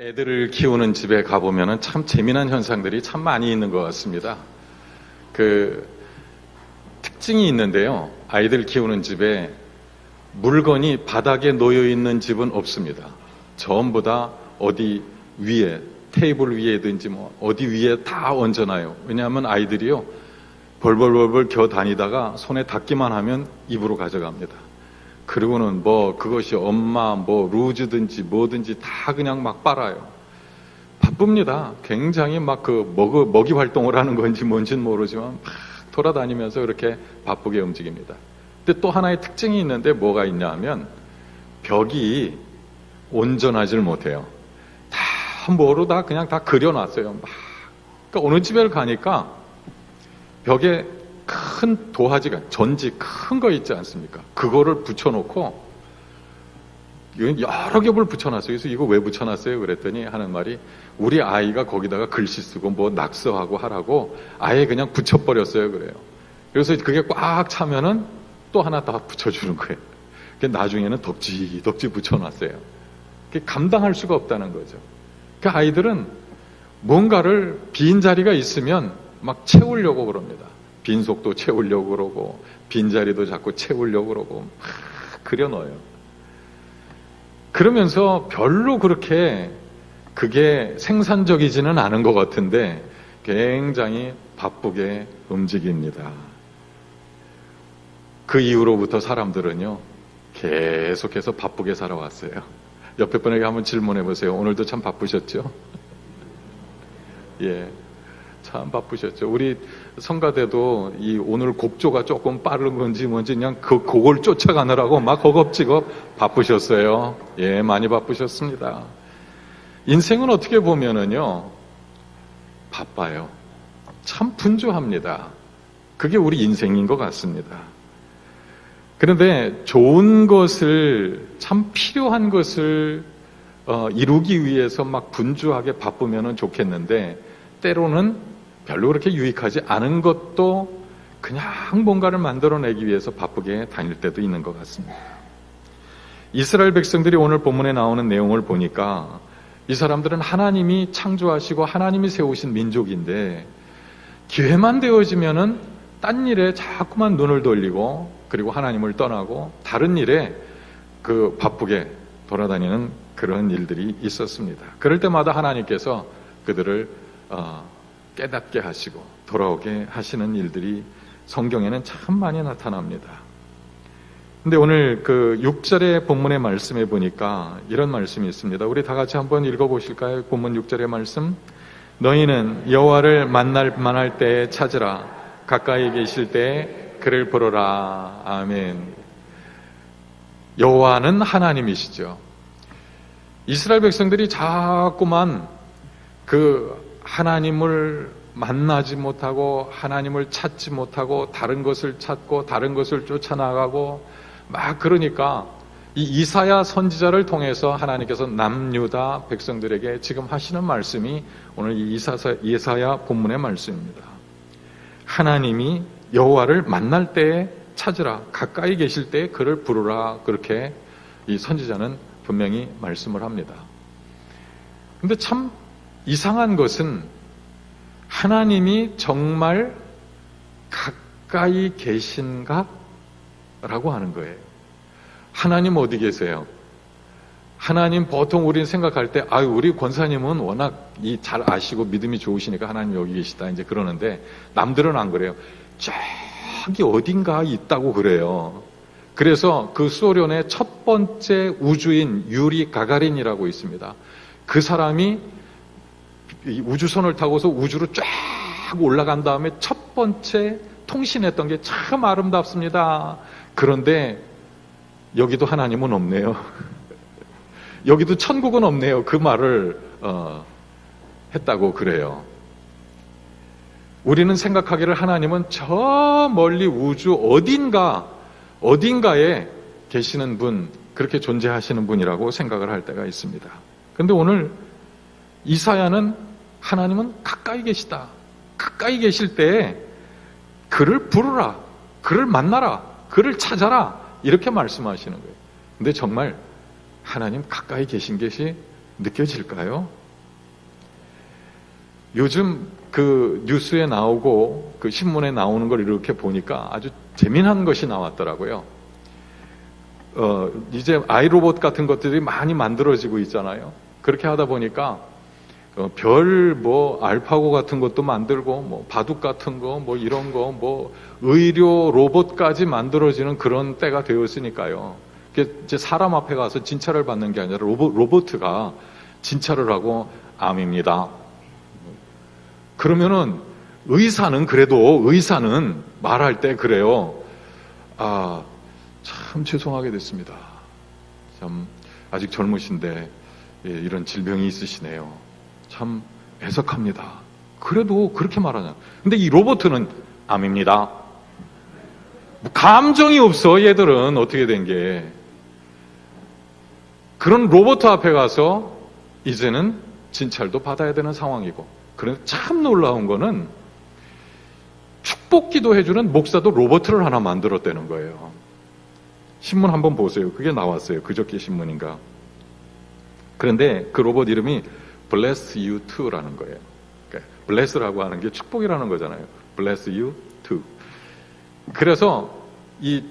애들을 키우는 집에 가보면 참 재미난 현상들이 참 많이 있는 것 같습니다. 그 특징이 있는데요. 아이들 키우는 집에 물건이 바닥에 놓여 있는 집은 없습니다. 전부 다 어디 위에, 테이블 위에든지 뭐 어디 위에 다 얹어놔요. 왜냐하면 아이들이요, 벌벌벌벌 겨 다니다가 손에 닿기만 하면 입으로 가져갑니다. 그리고는 뭐 그것이 엄마 뭐 루즈든지 뭐든지 다 그냥 막 빨아요. 바쁩니다. 굉장히 막 그 먹이 활동을 하는 건지 뭔지는 모르지만 막 돌아다니면서 그렇게 바쁘게 움직입니다. 근데 또 하나의 특징이 있는데 뭐가 있냐 하면 벽이 온전하지를 못해요. 다 뭐로 다 그냥 다 그려놨어요. 막. 그러니까 어느 집에 가니까 벽에 큰 도화지가 전지 큰 거 있지 않습니까? 그거를 붙여놓고 여러 겹을 붙여놨어요. 그래서 이거 왜 붙여놨어요? 그랬더니 하는 말이 우리 아이가 거기다가 글씨 쓰고 뭐 낙서하고 하라고 아예 그냥 붙여버렸어요. 그래요. 그래서 그게 꽉 차면은 또 하나 더 붙여주는 거예요. 나중에는 덕지 붙여놨어요. 그게 감당할 수가 없다는 거죠. 그 아이들은 뭔가를 빈 자리가 있으면 막 채우려고 그럽니다. 빈속도 채우려고 그러고 빈자리도 자꾸 채우려고 그러고 막 그려넣어요. 그러면서 별로 그렇게 그게 생산적이지는 않은 것 같은데 굉장히 바쁘게 움직입니다. 그 이후로부터 사람들은요 계속해서 바쁘게 살아왔어요. 옆에 분에게 한번 질문해 보세요. 오늘도 참 바쁘셨죠? 예. 참 바쁘셨죠. 우리 성가대도 이 오늘 곡조가 조금 빠른 건지 뭔지 그냥 그 곡을 쫓아가느라고 막 허겁지겁 바쁘셨어요. 예, 많이 바쁘셨습니다. 인생은 어떻게 보면은요, 바빠요. 참 분주합니다. 그게 우리 인생인 것 같습니다. 그런데 좋은 것을, 참 필요한 것을 이루기 위해서 막 분주하게 바쁘면은 좋겠는데 때로는 별로 그렇게 유익하지 않은 것도 그냥 뭔가를 만들어내기 위해서 바쁘게 다닐 때도 있는 것 같습니다. 이스라엘 백성들이 오늘 본문에 나오는 내용을 보니까 이 사람들은 하나님이 창조하시고 하나님이 세우신 민족인데 기회만 되어지면은 딴 일에 자꾸만 눈을 돌리고 그리고 하나님을 떠나고 다른 일에 그 바쁘게 돌아다니는 그런 일들이 있었습니다. 그럴 때마다 하나님께서 그들을 깨닫게 하시고 돌아오게 하시는 일들이 성경에는 참 많이 나타납니다. 근데 오늘 그 6절의 본문의 말씀에 보니까 이런 말씀이 있습니다. 우리 다 같이 한번 읽어보실까요? 본문 6절의 말씀. 너희는 여호와를 만날 때에 찾으라. 가까이 계실 때에 그를 부르라. 아멘. 여호와는 하나님이시죠. 이스라엘 백성들이 자꾸만 그 하나님을 만나지 못하고 하나님을 찾지 못하고 다른 것을 찾고 다른 것을 쫓아나가고 막 그러니까 이 이사야 선지자를 통해서 하나님께서 남유다 백성들에게 지금 하시는 말씀이 오늘 이 이사야 본문의 말씀입니다. 하나님이 여호와를 만날 때에 찾으라. 가까이 계실 때에 그를 부르라. 그렇게 이 선지자는 분명히 말씀을 합니다. 근데 참 이상한 것은 하나님이 정말 가까이 계신가? 라고 하는 거예요. 하나님 어디 계세요? 하나님 보통 우리는 생각할 때 우리 권사님은 워낙 잘 아시고 믿음이 좋으시니까 하나님 여기 계시다 이제 그러는데 남들은 안 그래요. 저기 어딘가 있다고 그래요. 그래서 그 소련의 첫 번째 우주인 유리 가가린이라고 있습니다. 그 사람이 우주선을 타고서 우주로 쫙 올라간 다음에 첫 번째 통신했던 게 참 아름답습니다. 그런데 여기도 하나님은 없네요. 여기도 천국은 없네요. 그 말을 했다고 그래요. 우리는 생각하기를 하나님은 저 멀리 우주 어딘가에 계시는 분, 그렇게 존재하시는 분이라고 생각을 할 때가 있습니다. 그런데 오늘 이사야는 하나님은 가까이 계시다. 가까이 계실 때에 그를 부르라. 그를 만나라. 그를 찾아라. 이렇게 말씀하시는 거예요. 근데 정말 하나님 가까이 계신 것이 느껴질까요? 요즘 그 뉴스에 나오고 그 신문에 나오는 걸 이렇게 보니까 아주 재미난 것이 나왔더라고요. 이제 아이로봇 같은 것들이 많이 만들어지고 있잖아요. 그렇게 하다 보니까 별 알파고 같은 것도 만들고 바둑 같은 거 이런 거 의료 로봇까지 만들어지는 그런 때가 되었으니까요. 이제 사람 앞에 가서 진찰을 받는 게 아니라 로봇가 진찰을 하고 암입니다. 그러면은 의사는 말할 때 그래요. 참 죄송하게 됐습니다. 참 아직 젊으신데 이런 질병이 있으시네요. 참 애석합니다. 그래도 그렇게 말하냐. 근데 이 로봇은 암입니다. 감정이 없어. 얘들은 어떻게 된 게. 그런 로봇 앞에 가서 이제는 진찰도 받아야 되는 상황이고. 그런데 참 놀라운 거는 축복기도 해주는 목사도 로봇을 하나 만들었다는 거예요. 신문 한번 보세요. 그게 나왔어요. 그저께 신문인가. 그런데 그 로봇 이름이 Bless You Too라는 거예요. 그러니까 bless라고 하는 게 축복이라는 거잖아요. Bless You Too. 그래서 이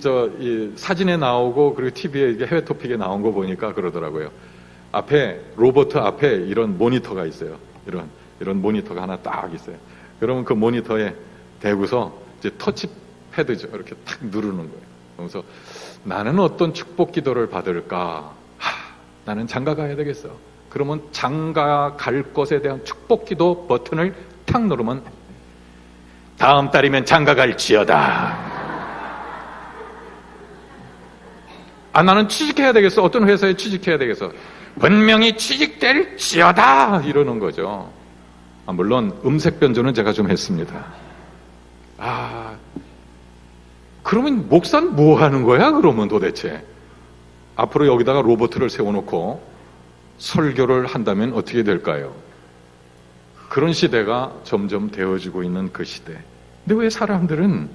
사진에 나오고 그리고 TV에 해외 토픽에 나온 거 보니까 그러더라고요. 로봇 앞에 이런 모니터가 있어요. 이런 모니터가 하나 딱 있어요. 그러면 그 모니터에 대고서 이제 터치패드죠. 이렇게 탁 누르는 거예요. 그래서 나는 어떤 축복 기도를 받을까? 나는 장가 가야 되겠어. 그러면 장가 갈 것에 대한 축복 기도 버튼을 탁 누르면 다음 달이면 장가 갈지어다. 나는 취직해야 되겠어. 어떤 회사에 취직해야 되겠어. 분명히 취직될지어다. 이러는 거죠. 물론 음색 변조는 제가 좀 했습니다. 그러면 목사는 뭐 하는 거야? 그러면 도대체 앞으로 여기다가 로봇을 세워놓고 설교를 한다면 어떻게 될까요? 그런 시대가 점점 되어지고 있는 그 시대. 근데 왜 사람들은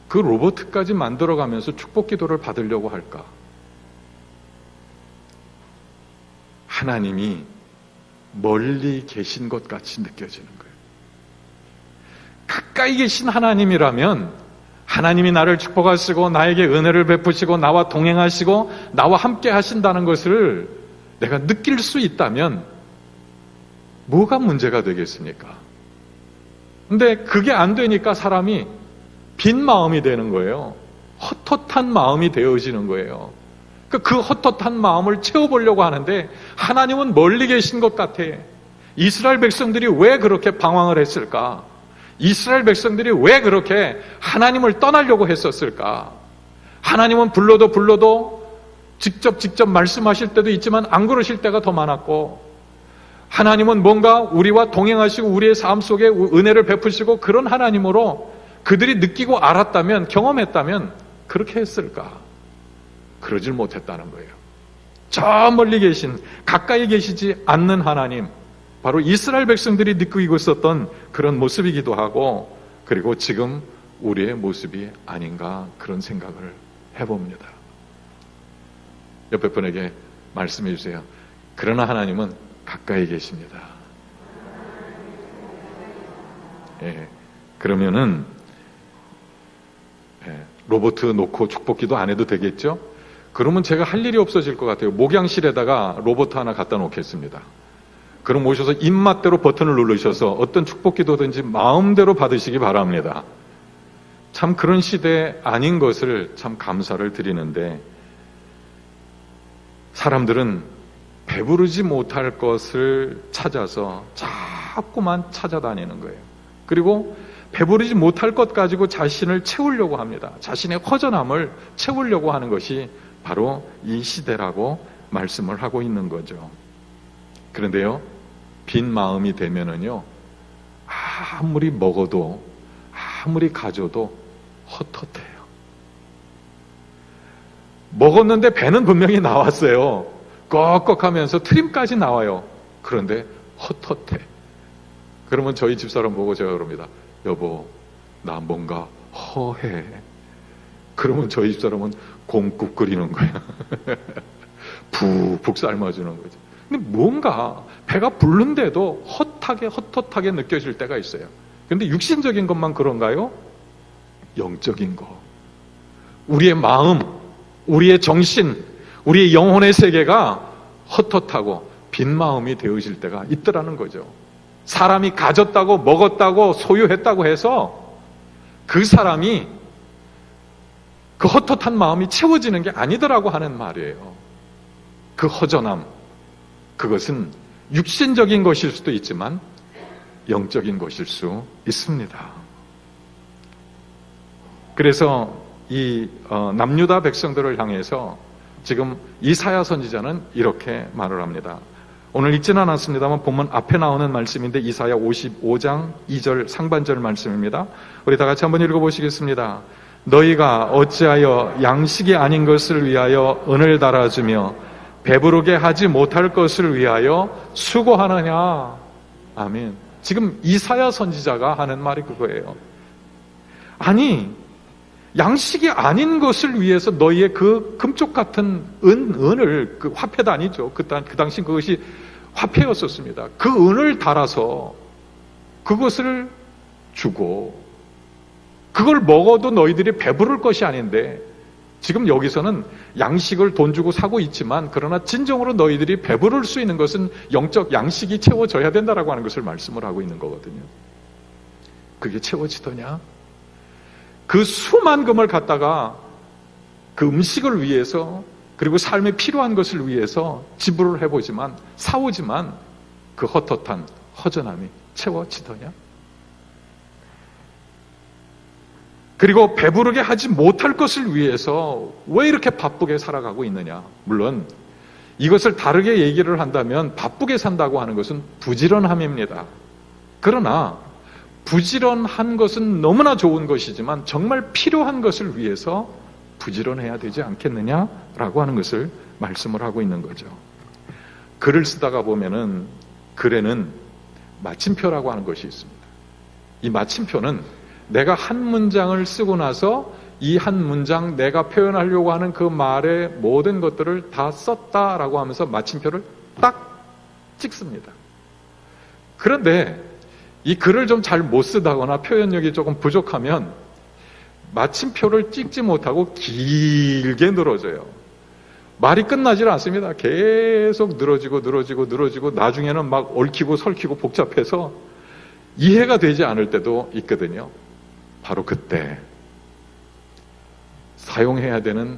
그 로봇까지 만들어가면서 축복 기도를 받으려고 할까? 하나님이 멀리 계신 것 같이 느껴지는 거예요. 가까이 계신 하나님이라면 하나님이 나를 축복하시고 나에게 은혜를 베푸시고 나와 동행하시고 나와 함께 하신다는 것을 내가 느낄 수 있다면 뭐가 문제가 되겠습니까? 근데 그게 안 되니까 사람이 빈 마음이 되는 거예요. 헛헛한 마음이 되어지는 거예요. 그 헛헛한 마음을 채워보려고 하는데 하나님은 멀리 계신 것 같아. 이스라엘 백성들이 왜 그렇게 방황을 했을까? 이스라엘 백성들이 왜 그렇게 하나님을 떠나려고 했었을까? 하나님은 불러도 직접 말씀하실 때도 있지만 안 그러실 때가 더 많았고, 하나님은 뭔가 우리와 동행하시고 우리의 삶 속에 은혜를 베푸시고 그런 하나님으로 그들이 느끼고 알았다면, 경험했다면 그렇게 했을까? 그러질 못했다는 거예요. 저 멀리 계신, 가까이 계시지 않는 하나님, 바로 이스라엘 백성들이 느끼고 있었던 그런 모습이기도 하고, 그리고 지금 우리의 모습이 아닌가 그런 생각을 해봅니다. 옆에 분에게 말씀해 주세요. 그러나 하나님은 가까이 계십니다. 그러면은 로봇 놓고 축복기도 안 해도 되겠죠? 그러면 제가 할 일이 없어질 것 같아요. 목양실에다가 로봇 하나 갖다 놓겠습니다. 그럼 오셔서 입맛대로 버튼을 누르셔서 어떤 축복기도든지 마음대로 받으시기 바랍니다. 참 그런 시대 아닌 것을 참 감사를 드리는데, 사람들은 배부르지 못할 것을 찾아서 자꾸만 찾아다니는 거예요. 그리고 배부르지 못할 것 가지고 자신을 채우려고 합니다. 자신의 허전함을 채우려고 하는 것이 바로 이 시대라고 말씀을 하고 있는 거죠. 그런데요, 빈 마음이 되면은요, 아무리 먹어도 아무리 가져도 헛헛해요. 먹었는데 배는 분명히 나왔어요. 꺽꺽하면서 트림까지 나와요. 그런데 헛헛해. 그러면 저희 집사람 보고 제가 그럽니다. 여보, 나 뭔가 허해. 그러면 저희 집사람은 곰국 끓이는 거예요. 푹푹 삶아주는 거죠. 근데 뭔가 배가 부른데도 헛헛하게 느껴질 때가 있어요. 근데 육신적인 것만 그런가요? 영적인 거, 우리의 마음, 우리의 정신, 우리의 영혼의 세계가 헛헛하고 빈 마음이 되어질 때가 있더라는 거죠. 사람이 가졌다고 먹었다고 소유했다고 해서 그 사람이 그 헛헛한 마음이 채워지는 게 아니더라고 하는 말이에요. 그 허전함, 그것은 육신적인 것일 수도 있지만 영적인 것일 수 있습니다. 그래서 이 남유다 백성들을 향해서 지금 이사야 선지자는 이렇게 말을 합니다. 오늘 읽지는 않았습니다만 본문 앞에 나오는 말씀인데 이사야 55장 2절 상반절 말씀입니다. 우리 다 같이 한번 읽어보시겠습니다. 너희가 어찌하여 양식이 아닌 것을 위하여 은을 달아주며 배부르게 하지 못할 것을 위하여 수고하느냐. 아멘. 지금 이사야 선지자가 하는 말이 그거예요. 아니, 양식이 아닌 것을 위해서 너희의 그 금쪽 같은 은을, 그 화폐도 아니죠. 그 당시 그것이 화폐였었습니다. 그 은을 달아서 그것을 주고 그걸 먹어도 너희들이 배부를 것이 아닌데 지금 여기서는 양식을 돈 주고 사고 있지만 그러나 진정으로 너희들이 배부를 수 있는 것은 영적 양식이 채워져야 된다라고 하는 것을 말씀을 하고 있는 거거든요. 그게 채워지더냐? 그 수만 금을 갖다가 그 음식을 위해서 그리고 삶에 필요한 것을 위해서 지불을 해보지만 사오지만 그 헛헛한 허전함이 채워지더냐? 그리고 배부르게 하지 못할 것을 위해서 왜 이렇게 바쁘게 살아가고 있느냐? 물론 이것을 다르게 얘기를 한다면 바쁘게 산다고 하는 것은 부지런함입니다. 그러나 부지런한 것은 너무나 좋은 것이지만 정말 필요한 것을 위해서 부지런해야 되지 않겠느냐라고 하는 것을 말씀을 하고 있는 거죠. 글을 쓰다가 보면은 글에는 마침표라고 하는 것이 있습니다. 이 마침표는 내가 한 문장을 쓰고 나서 이 한 문장 내가 표현하려고 하는 그 말의 모든 것들을 다 썼다라고 하면서 마침표를 딱 찍습니다. 그런데 이 글을 좀 잘 못 쓰다거나 표현력이 조금 부족하면 마침표를 찍지 못하고 길게 늘어져요. 말이 끝나질 않습니다. 계속 늘어지고 나중에는 막 얽히고 설키고 복잡해서 이해가 되지 않을 때도 있거든요. 바로 그때 사용해야 되는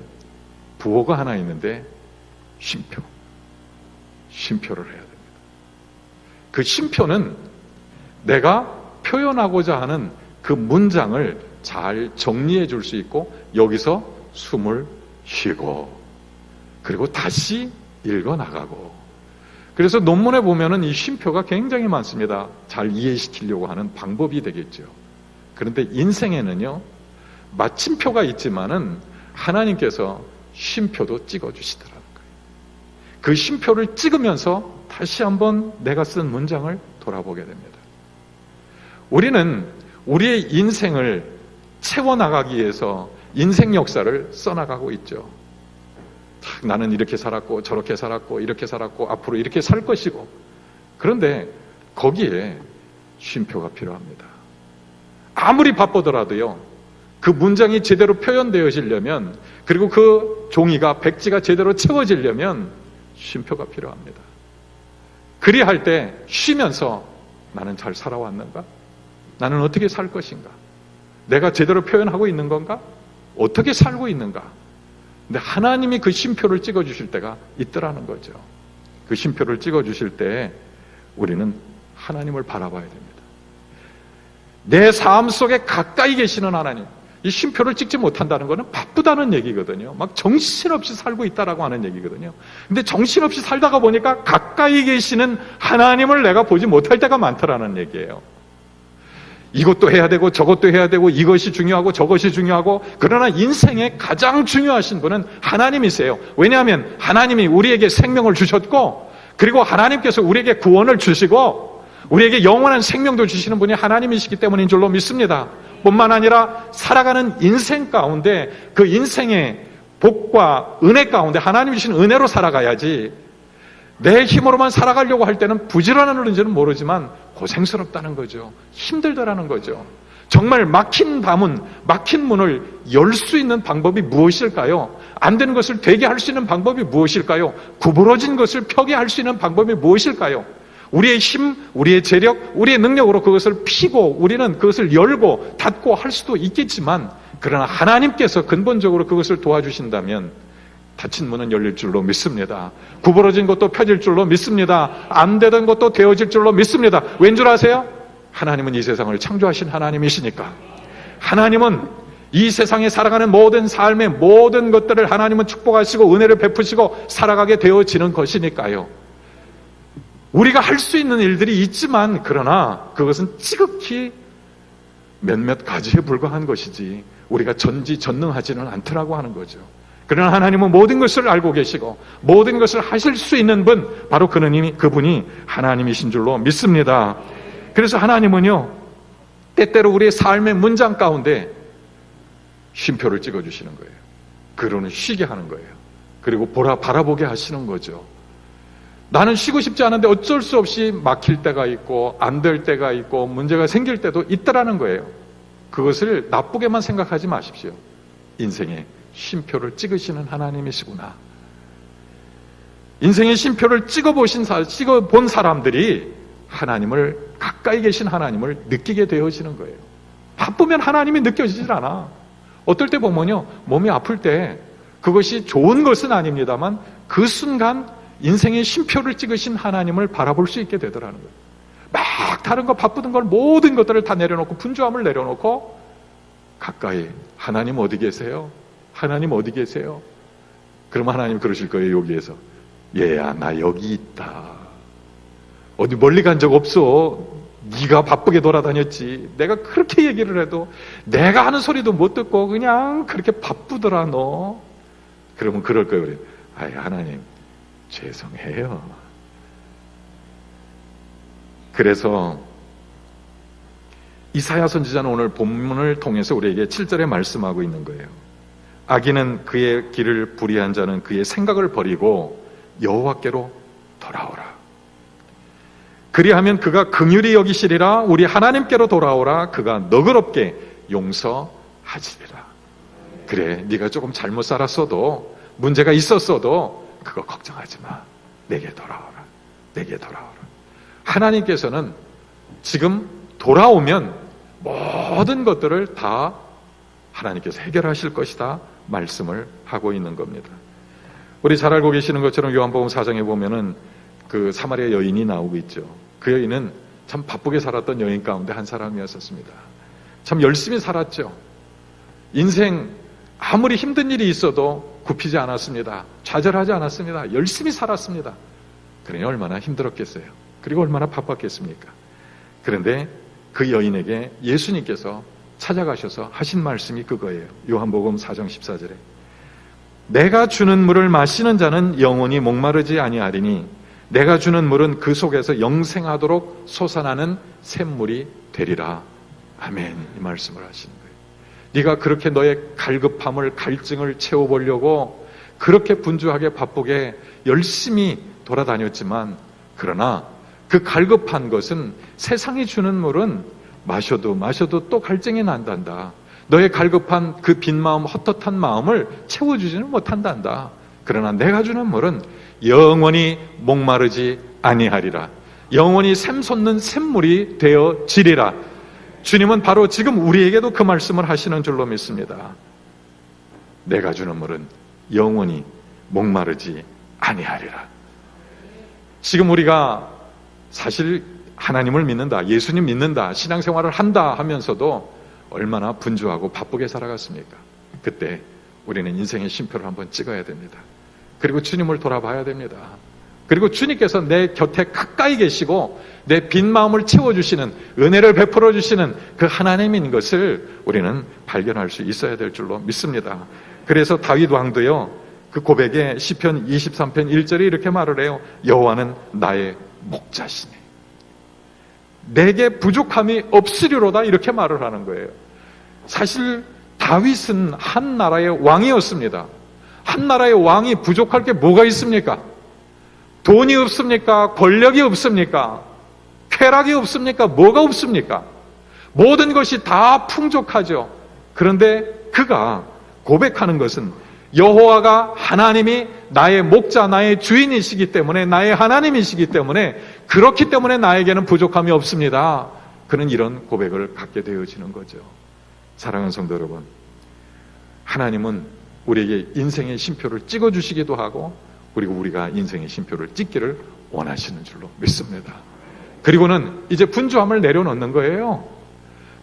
부호가 하나 있는데 쉼표를 해야 됩니다. 그 쉼표는 내가 표현하고자 하는 그 문장을 잘 정리해 줄 수 있고 여기서 숨을 쉬고 그리고 다시 읽어 나가고 그래서 논문에 보면은 이 쉼표가 굉장히 많습니다. 잘 이해시키려고 하는 방법이 되겠죠. 그런데 인생에는요 마침표가 있지만은 하나님께서 쉼표도 찍어주시더라는 거예요. 그 쉼표를 찍으면서 다시 한번 내가 쓴 문장을 돌아보게 됩니다. 우리는 우리의 인생을 채워나가기 위해서 인생 역사를 써나가고 있죠. 나는 이렇게 살았고 저렇게 살았고 이렇게 살았고 앞으로 이렇게 살 것이고 그런데 거기에 쉼표가 필요합니다. 아무리 바쁘더라도요 그 문장이 제대로 표현되어지려면 그리고 그 종이가 백지가 제대로 채워지려면 쉼표가 필요합니다. 그리할 때 쉬면서 나는 잘 살아왔는가? 나는 어떻게 살 것인가? 내가 제대로 표현하고 있는 건가? 어떻게 살고 있는가? 근데 하나님이 그 쉼표를 찍어주실 때가 있더라는 거죠. 그 쉼표를 찍어주실 때 우리는 하나님을 바라봐야 됩니다. 내 삶 속에 가까이 계시는 하나님, 이 쉼표를 찍지 못한다는 것은 바쁘다는 얘기거든요. 막 정신없이 살고 있다라고 하는 얘기거든요. 근데 정신없이 살다가 보니까 가까이 계시는 하나님을 내가 보지 못할 때가 많더라는 얘기예요. 이것도 해야 되고 저것도 해야 되고 이것이 중요하고 저것이 중요하고 그러나 인생에 가장 중요하신 분은 하나님이세요. 왜냐하면 하나님이 우리에게 생명을 주셨고 그리고 하나님께서 우리에게 구원을 주시고 우리에게 영원한 생명도 주시는 분이 하나님이시기 때문인 줄로 믿습니다. 뿐만 아니라 살아가는 인생 가운데 그 인생의 복과 은혜 가운데 하나님이 주신 은혜로 살아가야지 내 힘으로만 살아가려고 할 때는 부지런하는지는 모르지만 고생스럽다는 거죠. 힘들다라는 거죠. 정말 막힌 다문, 막힌 문을 열 수 있는 방법이 무엇일까요? 안 되는 것을 되게 할 수 있는 방법이 무엇일까요? 구부러진 것을 펴게 할 수 있는 방법이 무엇일까요? 우리의 힘, 우리의 재력, 우리의 능력으로 그것을 피고 우리는 그것을 열고 닫고 할 수도 있겠지만, 그러나 하나님께서 근본적으로 그것을 도와주신다면 닫힌 문은 열릴 줄로 믿습니다. 구부러진 것도 펴질 줄로 믿습니다. 안 되던 것도 되어질 줄로 믿습니다. 왠 줄 아세요? 하나님은 이 세상을 창조하신 하나님이시니까. 하나님은 이 세상에 살아가는 모든 삶의 모든 것들을 하나님은 축복하시고 은혜를 베푸시고 살아가게 되어지는 것이니까요. 우리가 할 수 있는 일들이 있지만, 그러나 그것은 지극히 몇몇 가지에 불과한 것이지 우리가 전지전능하지는 않더라고 하는 거죠. 그러나 하나님은 모든 것을 알고 계시고 모든 것을 하실 수 있는 분, 바로 그분이 하나님이신 줄로 믿습니다. 그래서 하나님은요, 때때로 우리의 삶의 문장 가운데 쉼표를 찍어주시는 거예요. 그러는 쉬게 하는 거예요. 그리고 바라보게 하시는 거죠. 나는 쉬고 싶지 않은데 어쩔 수 없이 막힐 때가 있고 안 될 때가 있고 문제가 생길 때도 있다라는 거예요. 그것을 나쁘게만 생각하지 마십시오. 인생에 쉼표를 찍으시는 하나님이시구나. 인생의 쉼표를 찍어본 사람들이 하나님을, 가까이 계신 하나님을 느끼게 되어지는 거예요. 바쁘면 하나님이 느껴지질 않아. 어떨 때 보면요, 몸이 아플 때 그것이 좋은 것은 아닙니다만 그 순간 인생의 쉼표를 찍으신 하나님을 바라볼 수 있게 되더라는 거예요. 막 다른 거 바쁘던 걸 모든 것들을 다 내려놓고 분주함을 내려놓고 가까이, 하나님 어디 계세요? 하나님 어디 계세요? 그럼 하나님 그러실 거예요. 여기에서, 얘야 나 여기 있다. 어디 멀리 간 적 없어. 네가 바쁘게 돌아다녔지. 내가 그렇게 얘기를 해도 내가 하는 소리도 못 듣고 그냥 그렇게 바쁘더라 너. 그러면 그럴 거예요. 우리, 아이 하나님 죄송해요. 그래서 이사야 선지자는 오늘 본문을 통해서 우리에게 7절에 말씀하고 있는 거예요. 악인은 그의 길을 불의한 자는 그의 생각을 버리고 여호와께로 돌아오라. 그리하면 그가 긍휼히 여기시리라. 우리 하나님께로 돌아오라. 그가 너그럽게 용서하시리라. 그래, 네가 조금 잘못 살았어도, 문제가 있었어도 그거 걱정하지 마. 내게 돌아오라. 내게 돌아오라. 하나님께서는 지금 돌아오면 모든 것들을 다 하나님께서 해결하실 것이다 말씀을 하고 있는 겁니다. 우리 잘 알고 계시는 것처럼 요한복음 4장에 보면은 그 사마리아 여인이 나오고 있죠. 그 여인은 참 바쁘게 살았던 여인 가운데 한 사람이었었습니다. 참 열심히 살았죠. 인생 아무리 힘든 일이 있어도 굽히지 않았습니다. 좌절하지 않았습니다. 열심히 살았습니다. 그러니 얼마나 힘들었겠어요. 그리고 얼마나 바빴겠습니까? 그런데 그 여인에게 예수님께서 찾아가셔서 하신 말씀이 그거예요. 요한복음 4장 14절에 내가 주는 물을 마시는 자는 영원히 목마르지 아니하리니 내가 주는 물은 그 속에서 영생하도록 솟아나는 샘물이 되리라. 아멘. 이 말씀을 하시는 거예요. 네가 그렇게 너의 갈급함을, 갈증을 채워보려고 그렇게 분주하게 바쁘게 열심히 돌아다녔지만, 그러나 그 갈급한 것은, 세상이 주는 물은 마셔도 또 갈증이 난단다. 너의 갈급한 그 빈 마음, 헛헛한 마음을 채워주지는 못한단다. 그러나 내가 주는 물은 영원히 목마르지 아니하리라. 영원히 샘솟는 샘물이 되어지리라. 주님은 바로 지금 우리에게도 그 말씀을 하시는 줄로 믿습니다. 내가 주는 물은 영원히 목마르지 아니하리라. 지금 우리가 사실 하나님을 믿는다, 예수님 믿는다, 신앙생활을 한다 하면서도 얼마나 분주하고 바쁘게 살아갔습니까? 그때 우리는 인생의 쉼표를 한번 찍어야 됩니다. 그리고 주님을 돌아봐야 됩니다. 그리고 주님께서 내 곁에 가까이 계시고 내 빈 마음을 채워주시는, 은혜를 베풀어 주시는 그 하나님인 것을 우리는 발견할 수 있어야 될 줄로 믿습니다. 그래서 다윗 왕도요, 그 고백에 시편 23편 1절에 이렇게 말을 해요. 여호와는 나의 목자시네. 내게 부족함이 없으리로다, 이렇게 말을 하는 거예요. 사실 다윗은 한 나라의 왕이었습니다. 한 나라의 왕이 부족할 게 뭐가 있습니까? 돈이 없습니까? 권력이 없습니까? 쾌락이 없습니까? 뭐가 없습니까? 모든 것이 다 풍족하죠. 그런데 그가 고백하는 것은 여호와가 하나님이 나의 목자, 나의 주인이시기 때문에, 나의 하나님이시기 때문에, 그렇기 때문에 나에게는 부족함이 없습니다. 그는 이런 고백을 갖게 되어지는 거죠. 사랑하는 성도 여러분, 하나님은 우리에게 인생의 쉼표를 찍어주시기도 하고, 그리고 우리가 인생의 쉼표를 찍기를 원하시는 줄로 믿습니다. 그리고는 이제 분주함을 내려놓는 거예요.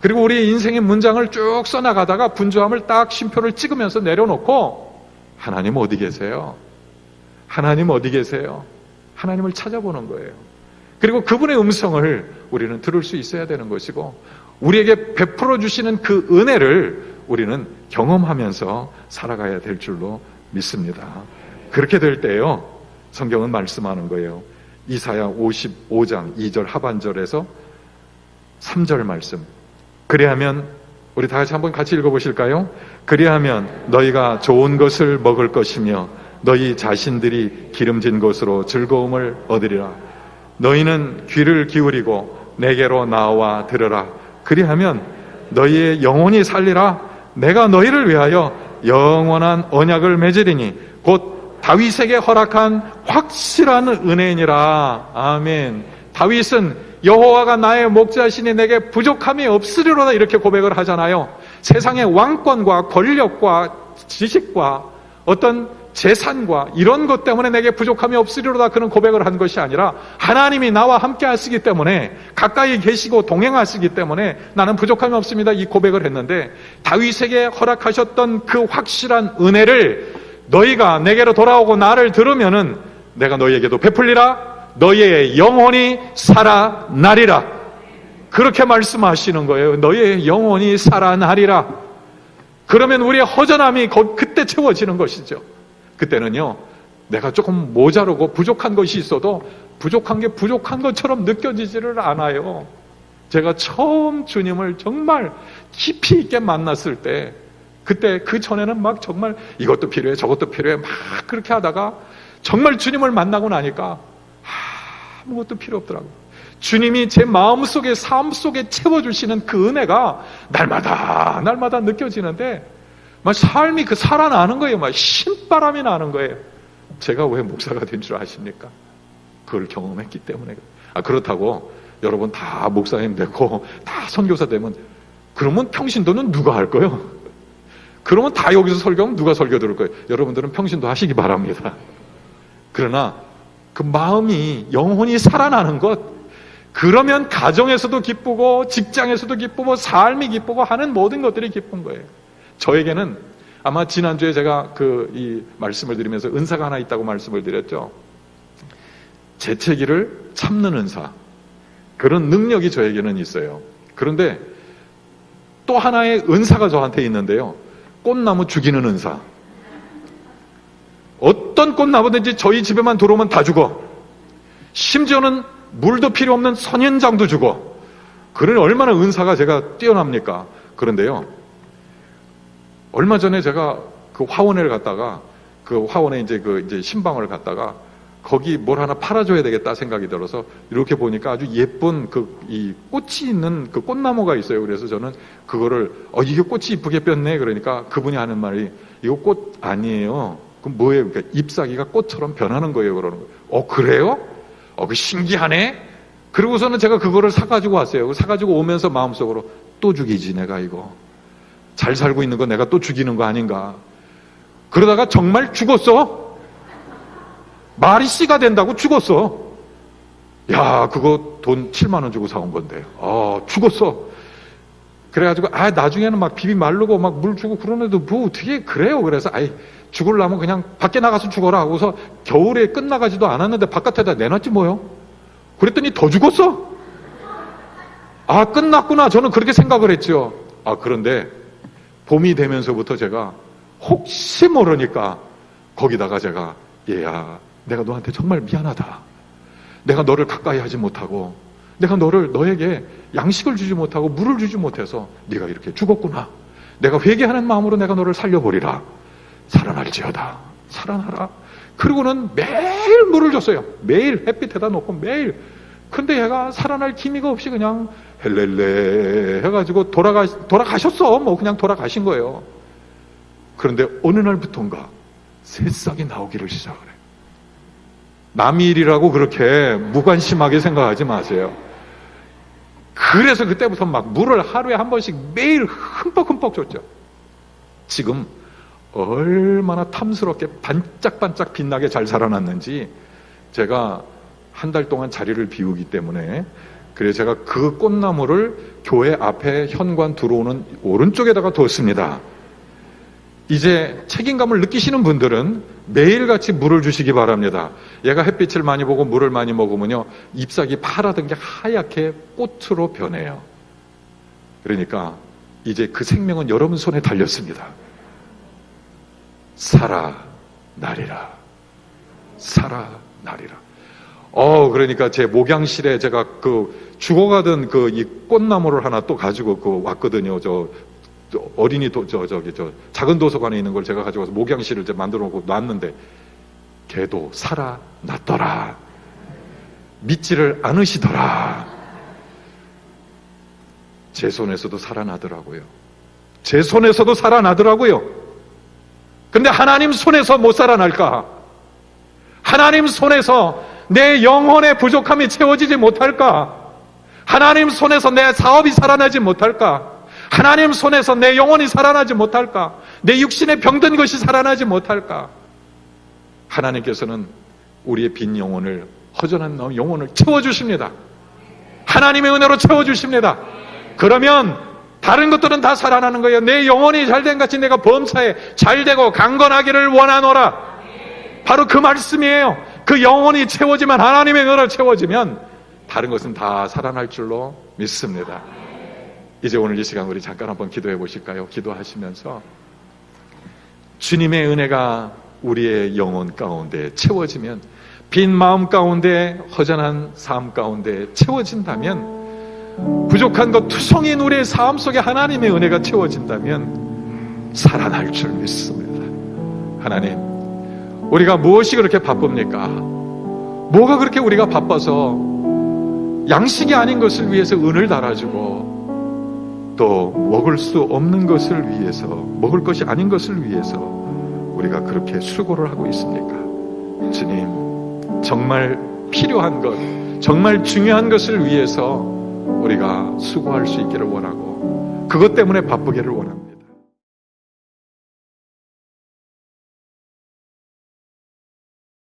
그리고 우리 인생의 문장을 쭉 써나가다가 분주함을 딱 쉼표를 찍으면서 내려놓고, 하나님 어디 계세요? 하나님 어디 계세요? 하나님을 찾아보는 거예요. 그리고 그분의 음성을 우리는 들을 수 있어야 되는 것이고, 우리에게 베풀어 주시는 그 은혜를 우리는 경험하면서 살아가야 될 줄로 믿습니다. 그렇게 될 때요, 성경은 말씀하는 거예요. 이사야 55장 2절 하반절에서 3절 말씀. 그리하면, 우리 다 같이 읽어보실까요? 그리하면 너희가 좋은 것을 먹을 것이며 너희 자신들이 기름진 것으로 즐거움을 얻으리라. 너희는 귀를 기울이고 내게로 나와 들으라. 그리하면 너희의 영혼이 살리라. 내가 너희를 위하여 영원한 언약을 맺으리니 곧 다윗에게 허락한 확실한 은혜니라. 아멘. 다윗은 여호와가 나의 목자시니 내게 부족함이 없으리로다, 이렇게 고백을 하잖아요. 세상의 왕권과 권력과 지식과 어떤 재산과 이런 것 때문에 내게 부족함이 없으리로다, 그런 고백을 한 것이 아니라 하나님이 나와 함께 하시기 때문에, 가까이 계시고 동행하시기 때문에 나는 부족함이 없습니다, 이 고백을 했는데, 다윗에게 허락하셨던 그 확실한 은혜를 너희가 내게로 돌아오고 나를 들으면은 내가 너희에게도 베풀리라. 너희의 영혼이 살아나리라. 그렇게 말씀하시는 거예요. 너희의 영혼이 살아나리라. 그러면 우리의 허전함이 그때 채워지는 것이죠. 그때는요, 내가 조금 모자르고 부족한 것이 있어도 부족한 게 부족한 것처럼 느껴지지를 않아요. 제가 처음 주님을 정말 깊이 있게 만났을 때, 그때 그 전에는 막 정말 이것도 필요해 저것도 필요해 막 그렇게 하다가 정말 주님을 만나고 나니까 아무것도 필요 없더라고요. 주님이 제 마음속에, 삶 속에 채워주시는 그 은혜가 날마다 느껴지는데 막 삶이 살아나는 거예요. 막 신바람이 나는 거예요. 제가 왜 목사가 된 줄 아십니까? 그걸 경험했기 때문에. 그렇다고 여러분 다 목사님 되고 다 선교사 되면, 그러면 평신도는 누가 할 거예요? 그러면 다 여기서 설교하면 누가 설교 들을 거예요? 여러분들은 평신도 하시기 바랍니다. 그러나 그 마음이, 영혼이 살아나는 것, 그러면 가정에서도 기쁘고 직장에서도 기쁘고 삶이 기쁘고 하는 모든 것들이 기쁜 거예요. 저에게는 아마 지난주에 제가 이 말씀을 드리면서 은사가 하나 있다고 말씀을 드렸죠. 재채기를 참는 은사, 그런 능력이 저에게는 있어요. 그런데 또 하나의 은사가 저한테 있는데요, 꽃나무 죽이는 은사. 어떤 꽃나무든지 저희 집에만 들어오면 다 죽어. 심지어는 물도 필요 없는 선인장도 죽어. 그러니 얼마나 은사가 제가 뛰어납니까? 그런데요, 얼마 전에 제가 그 화원을 갔다가, 그 화원에 이제 신방을 갔다가 거기 뭘 하나 팔아줘야 되겠다 생각이 들어서 이렇게 보니까 아주 예쁜 이 꽃이 있는 그 꽃나무가 있어요. 그래서 저는 그거를 이게 꽃이 이쁘게 폈네. 그러니까 그분이 하는 말이, 이거 꽃 아니에요. 그럼 뭐예요? 그러니까 잎사귀가 꽃처럼 변하는 거예요. 그러는 거예요. 그래요? 그 신기하네? 그러고서는 제가 그거를 사가지고 왔어요. 사가지고 오면서 마음속으로, 또 죽이지 내가 이거. 잘 살고 있는 거 내가 또 죽이는 거 아닌가. 그러다가 정말 죽었어. 말이 씨가 된다고 죽었어. 야, 그거 돈 7만 원 주고 사온 건데. 죽었어. 그래가지고 나중에는 막 비비 마르고 막 물 주고 그러는데도 뭐 어떻게 그래요. 그래서 죽으려면 그냥 밖에 나가서 죽어라 하고서 겨울에 끝나가지도 않았는데 바깥에다 내놨지 뭐요. 그랬더니 더 죽었어. 끝났구나. 저는 그렇게 생각을 했죠. 그런데 봄이 되면서부터 제가 혹시 모르니까 거기다가 제가, 얘야, 내가 너한테 정말 미안하다. 내가 너를 가까이 하지 못하고, 내가 너에게 양식을 주지 못하고 물을 주지 못해서 네가 이렇게 죽었구나. 내가 회개하는 마음으로 내가 너를 살려보리라. 살아날지어다. 살아나라. 그리고는 매일 물을 줬어요. 매일 햇빛에다 놓고 매일. 근데 얘가 살아날 기미가 없이 그냥 헬렐레 해가지고 돌아가셨어. 뭐 그냥 돌아가신 거예요. 그런데 어느 날부터인가 새싹이 나오기를 시작을 해요. 남의 일이라고 그렇게 무관심하게 생각하지 마세요. 그래서 그때부터 막 물을 하루에 한 번씩 매일 흠뻑흠뻑 줬죠. 지금 얼마나 탐스럽게 반짝반짝 빛나게 잘 살아났는지 제가 한 달 동안 자리를 비우기 때문에 그래서 제가 그 꽃나무를 교회 앞에 현관 들어오는 오른쪽에다가 뒀습니다. 이제 책임감을 느끼시는 분들은 매일같이 물을 주시기 바랍니다. 얘가 햇빛을 많이 보고 물을 많이 먹으면요 잎사귀 파라든 게 하얗게 꽃으로 변해요. 그러니까 이제 그 생명은 여러분 손에 달렸습니다. 살아나리라. 살아나리라. 그러니까 제 목양실에 제가 그 죽어가던 그 이 꽃나무를 하나 또 가지고 왔거든요. 어린이 작은 도서관에 있는 걸 제가 가져가서 목양실을 이제 만들어 놓고 놨는데 걔도 살아났더라. 믿지를 않으시더라. 제 손에서도 살아나더라고요. 제 손에서도 살아나더라고요. 근데 하나님 손에서 못 살아날까? 하나님 손에서 내 영혼의 부족함이 채워지지 못할까? 하나님 손에서 내 사업이 살아나지 못할까? 하나님 손에서 내 영혼이 살아나지 못할까? 내 육신에 병든 것이 살아나지 못할까? 하나님께서는 우리의 빈 영혼을, 허전한 영혼을 채워주십니다. 하나님의 은혜로 채워주십니다. 그러면 다른 것들은 다 살아나는 거예요. 내 영혼이 잘된 같이 내가 범사에 잘되고 강건하기를 원하노라. 바로 그 말씀이에요. 그 영혼이 채워지면, 하나님의 은혜로 채워지면 다른 것은 다 살아날 줄로 믿습니다. 이제 오늘 이 시간 우리 잠깐 한번 기도해 보실까요? 기도하시면서 주님의 은혜가 우리의 영혼 가운데 채워지면, 빈 마음 가운데, 허전한 삶 가운데 채워진다면, 부족한 것 투성인 우리의 삶 속에 하나님의 은혜가 채워진다면 살아날 줄 믿습니다. 하나님, 우리가 무엇이 그렇게 바쁩니까? 뭐가 그렇게 우리가 바빠서 양식이 아닌 것을 위해서 은을 달아주고 또 먹을 수 없는 것을 위해서, 먹을 것이 아닌 것을 위해서 우리가 그렇게 수고를 하고 있습니까? 주님, 정말 필요한 것, 정말 중요한 것을 위해서 우리가 수고할 수 있기를 원하고 그것 때문에 바쁘기를 원합니다.